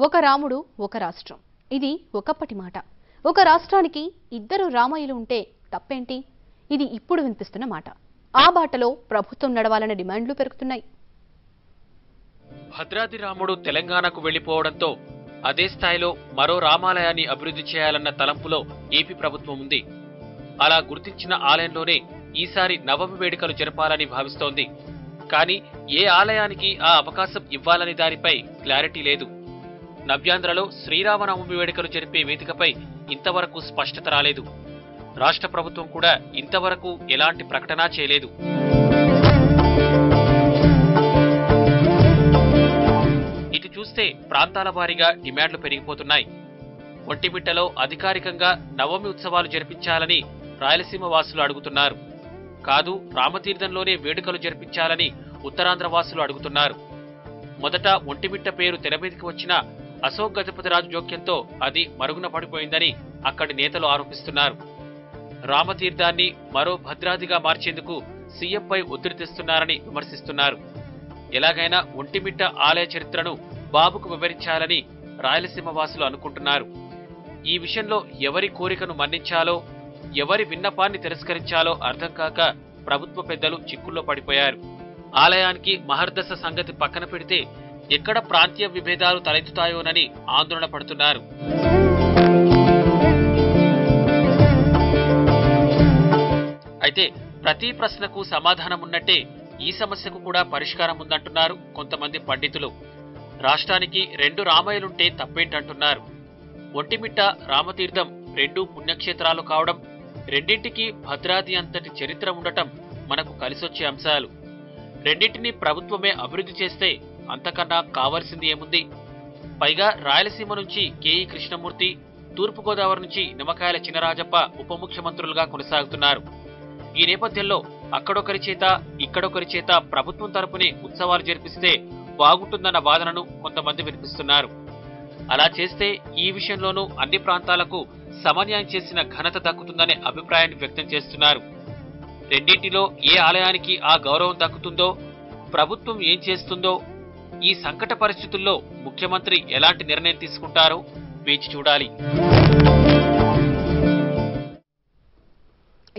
ఒక రాముడు ఒక రాష్ట్రం. ఇది ఒకప్పటి మాట. ఒక రాష్ట్రానికి ఇద్దరు రామయ్యలు ఉంటే తప్పేంటి? ఇది ఇప్పుడు వినిపిస్తున్న మాట. ఆ బాటలో ప్రభుత్వం నడవాలన్న డిమాండ్లు పెరుగుతున్నాయి. భద్రాద్రి రాముడు తెలంగాణకు వెళ్లిపోవడంతో అదే స్థాయిలో మరో రామాలయాన్ని అభివృద్ధి చేయాలన్న తలంపులో ఏపీ ప్రభుత్వం ఉంది. అలా గుర్తించిన ఆలయంలోనే ఈసారి నవమి వేడుకలు జరపాలని భావిస్తోంది. కానీ ఏ ఆలయానికి ఆ అవకాశం ఇవ్వాలని దానిపై క్లారిటీ లేదు. నవ్యాంధ్రలో శ్రీరామనవమి వేడుకలు జరిపే వేదికపై ఇంతవరకు స్పష్టత రాలేదు. రాష్ట్ర ప్రభుత్వం కూడా ఇంతవరకు ఎలాంటి ప్రకటన చేయలేదు. ఇటు చూస్తే ప్రాంతాల వారీగా డిమాండ్లు పెరిగిపోతున్నాయి. ఒంటిమిట్టలో అధికారికంగా నవమి ఉత్సవాలు జరిపించాలని రాయలసీమ వాసులు అడుగుతున్నారు. కాదు, రామతీర్థంలోనే వేడుకలు జరిపించాలని ఉత్తరాంధ్ర వాసులు అడుగుతున్నారు. మొదట ఒంటిమిట్ట పేరు తెరమీదికి వచ్చిన అశోక్ గజపతిరాజు జోక్యంతో అది మరుగున పడిపోయిందని అక్కడి నేతలు ఆరోపిస్తున్నారు. రామతీర్థాన్ని మరో భద్రాద్రిగా మార్చేందుకు సీఎంపై ఒత్తిడి తెస్తున్నారని విమర్శిస్తున్నారు. ఎలాగైనా ఒంటిమిట్ట ఆలయ చరిత్రను బాబుకు వివరించాలని రాయలసీమ వాసులు అనుకుంటున్నారు. ఈ విషయంలో ఎవరి కోరికను మన్నించాలో, ఎవరి విన్నపాన్ని తిరస్కరించాలో అర్థం కాక ప్రభుత్వ పెద్దలు చిక్కుల్లో పడిపోయారు. ఆలయానికి మహర్దశ సంగతి పక్కన పెడితే ఎక్కడ ప్రాంతీయ విభేదాలు తలెత్తుతాయోనని ఆందోళన పడుతున్నారు. అయితే ప్రతి ప్రశ్నకు సమాధానం ఉన్నట్టే ఈ సమస్యకు కూడా పరిష్కారం ఉందంటున్నారు కొంతమంది పండితులు. రాష్ట్రానికి 2 రామయ్యలుంటే తప్పేంటంటున్నారు. ఒంటిమిట్ట, రామతీర్థం 2 పుణ్యక్షేత్రాలు కావడం, రెండింటికి భద్రాద్రి అంతటి చరిత్ర ఉండటం మనకు కలిసొచ్చే అంశాలు. రెండింటినీ ప్రభుత్వమే అభివృద్ధి చేస్తే అంతకన్నా కావాల్సింది ఏముంది? పైగా రాయలసీమ నుంచి కేఈ కృష్ణమూర్తి, తూర్పుగోదావరి నుంచి నిమ్మకాయల చినరాజప్ప ఉప ముఖ్యమంత్రులుగా కొనసాగుతున్నారు. ఈ నేపథ్యంలో అక్కడొకరి చేత ఇక్కడొకరి చేత ప్రభుత్వం తరపునే ఉత్సవాలు జరిపిస్తే బాగుంటుందన్న వాదనను కొంతమంది వినిపిస్తున్నారు. అలా చేస్తే ఈ విషయంలోనూ అన్ని ప్రాంతాలకు సమన్యాయం చేసిన ఘనత దక్కుతుందనే అభిప్రాయాన్ని వ్యక్తం చేస్తున్నారు. రెండింటిలో ఏ ఆలయానికి ఆ గౌరవం దక్కుతుందో, ప్రభుత్వం ఏం చేస్తుందో, ఈ సంకట పరిస్థితుల్లో ముఖ్యమంత్రి ఎలాంటి నిర్ణయం తీసుకుంటారో వేచి చూడాలి.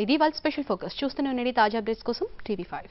ఇది వాళ్ళ స్పెషల్ ఫోకస్. చూస్తూనే ఉండండి తాజా అప్డేట్స్ కోసం టీవీ5.